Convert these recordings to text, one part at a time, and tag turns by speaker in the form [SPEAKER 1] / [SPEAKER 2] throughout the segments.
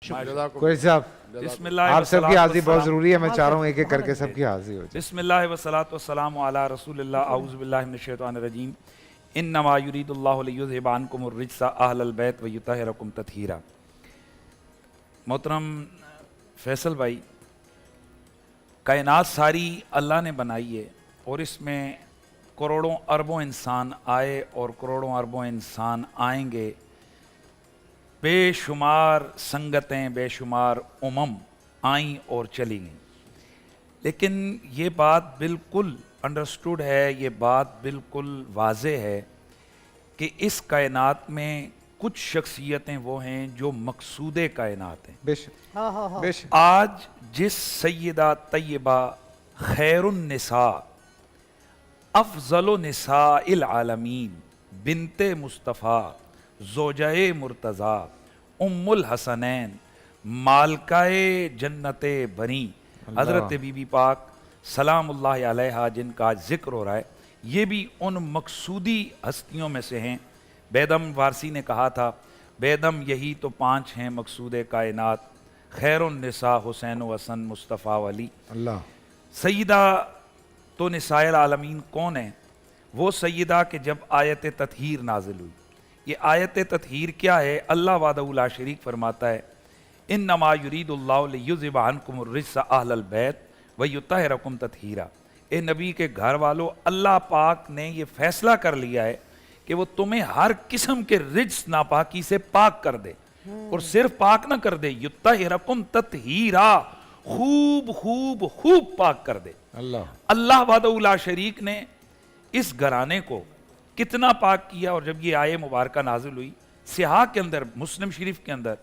[SPEAKER 1] کوئی صاحب
[SPEAKER 2] بسم اللہ
[SPEAKER 1] آپ سب کی حاضری بہت
[SPEAKER 2] والسلام
[SPEAKER 1] ضروری ہے، میں چاہ رہا ہوں ایک ایک کر کے سب کی حاضری ہو جائے.
[SPEAKER 2] بسم اللہ والصلاۃ والسلام علی رسول اللہ اعوذ باللہ من الشیطان الرجیم انما یرید اللہ لیذھب عنکم الرجس اہل البیت ویطہرکم تطہیرا. محترم فیصل بھائی، کائنات ساری اللہ نے بنائی ہے اور اس میں کروڑوں اربوں انسان آئے اور کروڑوں اربوں انسان آئیں گے. بے شمار سنگتیں، بے شمار آئیں اور چلی گئیں، لیکن یہ بات بالکل انڈرسٹوڈ ہے، یہ بات بالکل واضح ہے کہ اس کائنات میں کچھ شخصیتیں وہ ہیں جو مقصود کائنات ہیں.
[SPEAKER 1] بے شک بے شک.
[SPEAKER 2] آج جس سیدہ طیبہ خیر النساء افضل النساء العالمین بنت مصطفیٰ زوجہ مرتضیٰ ام الحسنین مالکہ جنت بنی حضرت بی بی پاک سلام اللہ علیہا، جن کا ذکر ہو رہا ہے، یہ بھی ان مقصودی ہستیوں میں سے ہیں. بیدم وارسی نے کہا تھا، بیدم یہی تو 5 ہیں مقصود کائنات، خیر النساء حسین و حسن مصطفیٰ ولی.
[SPEAKER 1] اللہ
[SPEAKER 2] سیدہ تو نساء العالمین کون ہیں؟ وہ سیدہ کہ جب آیت تطہیر نازل ہوئی. یہ آیت تطہیر کیا ہے؟ اللہ وحدہ لا شریک فرماتا ہے انما یرید اللہ لیذھب عنکم الرجس اہل البیت ویطہرکم تطہیرا. اے نبی کے گھر والو، اللہ پاک نے یہ فیصلہ کر لیا ہے کہ وہ تمہیں ہر قسم کے رجس ناپاکی سے پاک کر دے، اور صرف پاک نہ کر دے، یطہرکم تطہیرا، خوب خوب خوب پاک کر دے. اللہ وحدہ لا شریک نے اس گھرانے کو کتنا پاک کیا. اور جب یہ آیے مبارکہ نازل ہوئی، صحاح کے اندر، مسلم شریف کے اندر،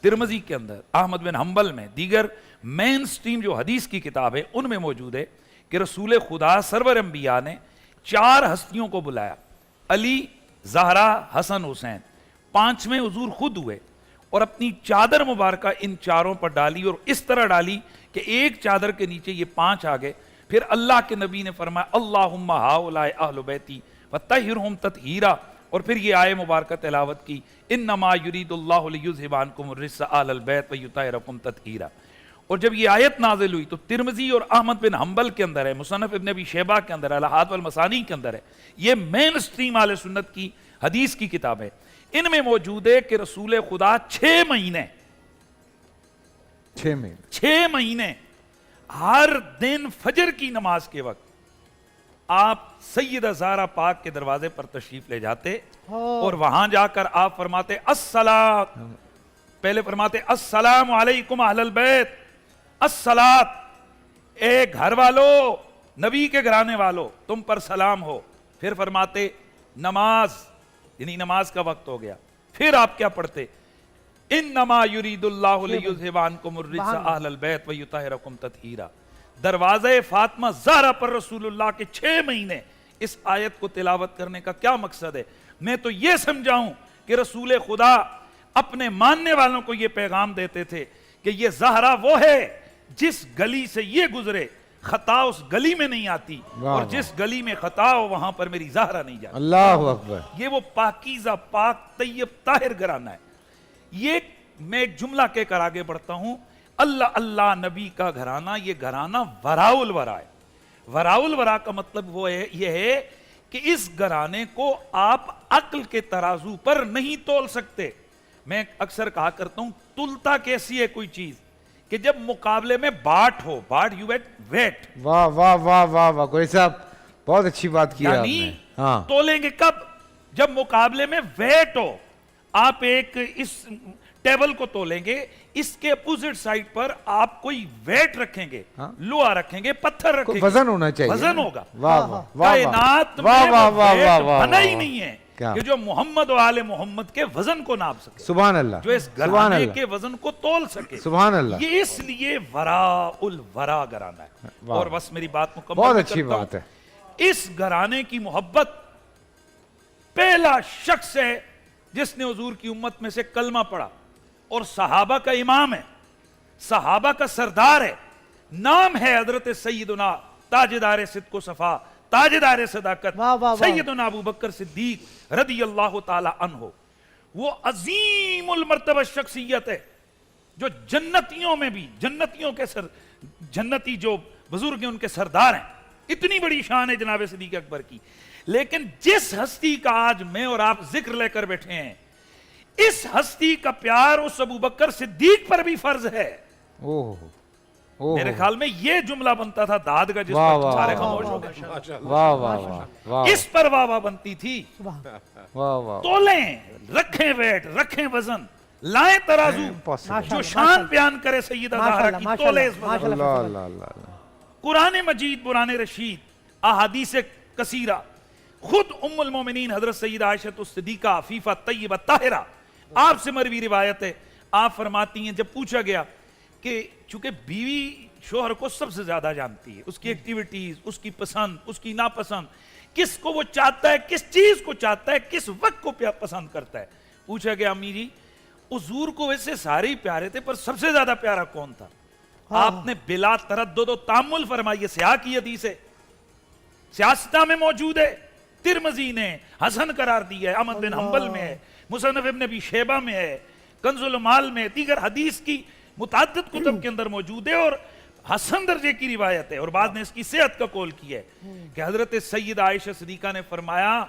[SPEAKER 2] ترمذی کے اندر، احمد بن حنبل میں، دیگر مین سٹریم جو حدیث کی کتاب ہے ان میں موجود ہے کہ رسول خدا سرور انبیاء نے 4 ہستیوں کو بلایا، علی، زہرا، حسن، حسین. 5ویں حضور خود ہوئے اور اپنی چادر مبارکہ ان 4 پر ڈالی، اور اس طرح ڈالی کہ ایک چادر کے نیچے یہ 5 آ گئے. پھر اللہ کے نبی نے فرمایا اللہم ہؤلاء اہل بیتی وطہرہم تطہیرا، اور پھر یہ آیے مبارکہ تلاوت کی انما یرید اللہ لیذھب عنکم الرجس اہل البیت ویطہرکم تطہیرا. اور جب یہ آیت نازل ہوئی تو ترمذی اور احمد بن حنبل کے اندر ہے، مصنف ابن ابی شیبہ کے اندر ہے، الہات والمثانی کے اندر ہے، یہ مین سٹریم اہل سنت کی حدیث کی کتاب ہے. ان میں موجود ہے کہ رسول خدا 6 مہینے ہر دن فجر کی نماز کے وقت آپ سیدہ زہرا پاک کے دروازے پر تشریف لے جاتے اور وہاں جا کر آپ فرماتے پہلے فرماتے السلام علیکم اہل البیت، الصلاۃ، اے گھر والو، نبی کے گھرانے والو، تم پر سلام ہو. پھر فرماتے نماز، یعنی نماز کا وقت ہو گیا. پھر آپ کیا پڑھتے؟ انما یرید اللہ لیذھب عنکم الرجس اہل البیت ویطہرکم تطہیرا. دروازے فاطمہ زہرا پر رسول اللہ کے 6 مہینے اس آیت کو تلاوت کرنے کا کیا مقصد ہے؟ میں تو یہ سمجھاؤں کہ رسول خدا اپنے ماننے والوں کو یہ پیغام دیتے تھے کہ یہ زہرا وہ ہے جس گلی سے یہ گزرے خطا اس گلی میں نہیں آتی، اور جس گلی میں خطا ہو وہاں پر میری زہرا نہیں جاتی.
[SPEAKER 1] اللہ اکبر.
[SPEAKER 2] یہ وہ پاکیزہ، پاک، طیب، طاہر گھرانہ ہے. یہ میں ایک جملہ کہہ کر آگے بڑھتا ہوں. اللہ اللہ نبی کا گھرانہ، یہ گھرانہ وراء الورا ہے. وراء الورا کا مطلب وہ ہے، یہ ہے کہ اس گھرانے کو آپ عقل کے ترازو پر نہیں تول سکتے. میں اکثر کہا کرتا ہوں تلتا کیسی ہے کوئی چیز کہ جب مقابلے میں باٹ ہو، باٹ یو ویٹ.
[SPEAKER 1] واہ واہ واہ واہ واہ، کوئی صاحب بہت اچھی بات کی آپ نے.
[SPEAKER 2] یعنی تولیں گے کب؟ جب مقابلے میں ویٹ ہو. آپ ایک اس ٹیبل کو تولیں گے، اس کے اپوزٹ سائڈ پر آپ کوئی ویٹ رکھیں گے، لوہا رکھیں گے، پتھر رکھیں گے،
[SPEAKER 1] وزن ہونا چاہیے،
[SPEAKER 2] وزن ہوگا.
[SPEAKER 1] واہ
[SPEAKER 2] کائنات میں بنا ہی نہیں ہے کہ جو محمد و آل محمد کے وزن کو ناپ سکے،
[SPEAKER 1] سبحان اللہ،
[SPEAKER 2] جو اس گھرانے کے وزن کو تول سکے.
[SPEAKER 1] سبحان اللہ.
[SPEAKER 2] یہ اس لیے وراء الورا گھرانہ ہے. اور بس میری بات مکمل
[SPEAKER 1] بہت اچھی بات ہے.
[SPEAKER 2] اس گھرانے کی محبت پہلا شخص ہے جس نے حضور کی امت میں سے کلمہ پڑھا اور صحابہ کا امام ہے، صحابہ کا سردار ہے. نام ہے حضرت سیدنا تاجدار صدق و صفا، تاجدار صداقت، سیدنا ابو بکر صدیق رضی اللہ تعالی عنہ. وہ عظیم المرتبہ شخصیت ہے. جو جنتیوں میں بھی جنتیوں کے جنتی جو بزرگ ہیں ان کے سردار ہیں. اتنی بڑی شان ہے جناب صدیق اکبر کی. لیکن جس ہستی کا آج میں اور آپ ذکر لے کر بیٹھے ہیں, اس ہستی کا پیار اس ابو بکر صدیق پر بھی فرض ہے. میرے خیال میں یہ جملہ بنتا تھا داد کا جس پر سارے خاموش ہو گئے.
[SPEAKER 1] واہ واہ واہ,
[SPEAKER 2] اس پر واہ واہ بنتی تھی.
[SPEAKER 1] واہ واہ,
[SPEAKER 2] تولیں, رکھیں ویٹ, رکھیں وزن, لائیں ترازو, جو شان بیان کرے سیدہ زہرا کی تولے اس وزن.
[SPEAKER 1] اللہ اللہ اللہ.
[SPEAKER 2] قرآن مجید, قرآن رشید, احادیث کثیرہ, خود ام المومنین حضرت سیدہ عائشہ الصدیقہ عفیفہ طیبہ طاہرہ, آپ سے مروی روایت ہے, آپ فرماتی ہیں جب پوچھا گیا کہ چونکہ بیوی شوہر کو سب سے زیادہ جانتی ہے, اس کی ایکٹیویٹیز, اس کی پسند, اس کی ناپسند, کس کو وہ چاہتا ہے, کس چیز کو چاہتا ہے, کس وقت کو پسند کرتا ہے. پوچھا گیا امی جی حضور کو ویسے سارے ہی پیارے تھے پر سب سے زیادہ پیارا کون تھا؟ آپ نے بلا تردد و تامل فرمائی. سیاہ کی حدیث ہے, سیاستہ میں موجود ہے, ترمذی نے حسن قرار دی ہے, احمد بن حنبل میں ہے, مصنف ابن ابی شیبہ میں ہے, کنز المال میں, دیگر حدیث کی متعدد کتب کے اندر موجود ہے اور حسن درجے کی روایت ہے. اور بعد نے اس کی صحت کا قول کیا ہے کہ حضرت سیدہ عائشہ صدیقہ نے فرمایا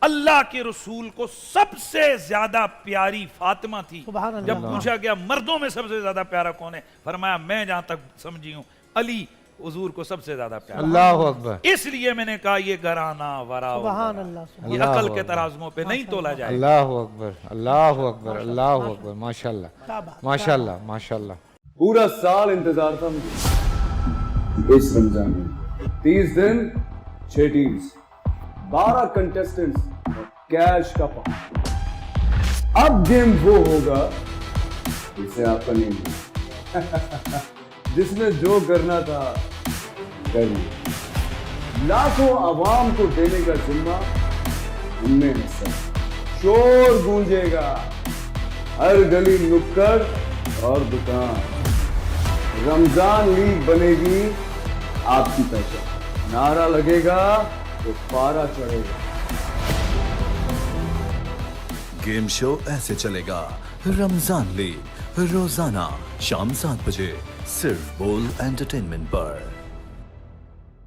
[SPEAKER 2] اللہ کے رسول کو سب سے زیادہ پیاری فاطمہ تھی. جب پوچھا گیا مردوں میں سب سے زیادہ پیارا کون ہے, فرمایا میں جہاں تک سمجھی ہوں علی حضور کو سب سے زیادہ پیارا.
[SPEAKER 1] اللہ اکبر.
[SPEAKER 2] اس لیے میں نے کہا یہ گھرانہ ورا یہ عقل کے ترازموں پہ نہیں تولا جائے.
[SPEAKER 1] اللہ اکبر, اللہ اکبر, اللہ اکبر. ماشاءاللہ ماشاءاللہ ماشاءاللہ.
[SPEAKER 3] پورا سال انتظار تھا مجھے اس رمضان میں. 30 دن 6 ٹیمز, 12 کنٹیسٹنٹس, کیش کا پاؤں. اب گیم وہ ہوگا جسے آپ کا نہیں ہے, جس نے جو کرنا تھا کر لیا. لاکھوں عوام کو دینے کا ذمہ ان میں حصہ. شور گونجے گا ہر گلی نکڑ اور دکان. رمضان لیگ بنے گی آپ کی پہچان. نعرہ لگے گا تو پارا چڑھے گا.
[SPEAKER 4] گیم شو ایسے چلے گا. رمضان لیگ روزانہ شام 7 بجے صرف بول انٹرٹینمنٹ پر.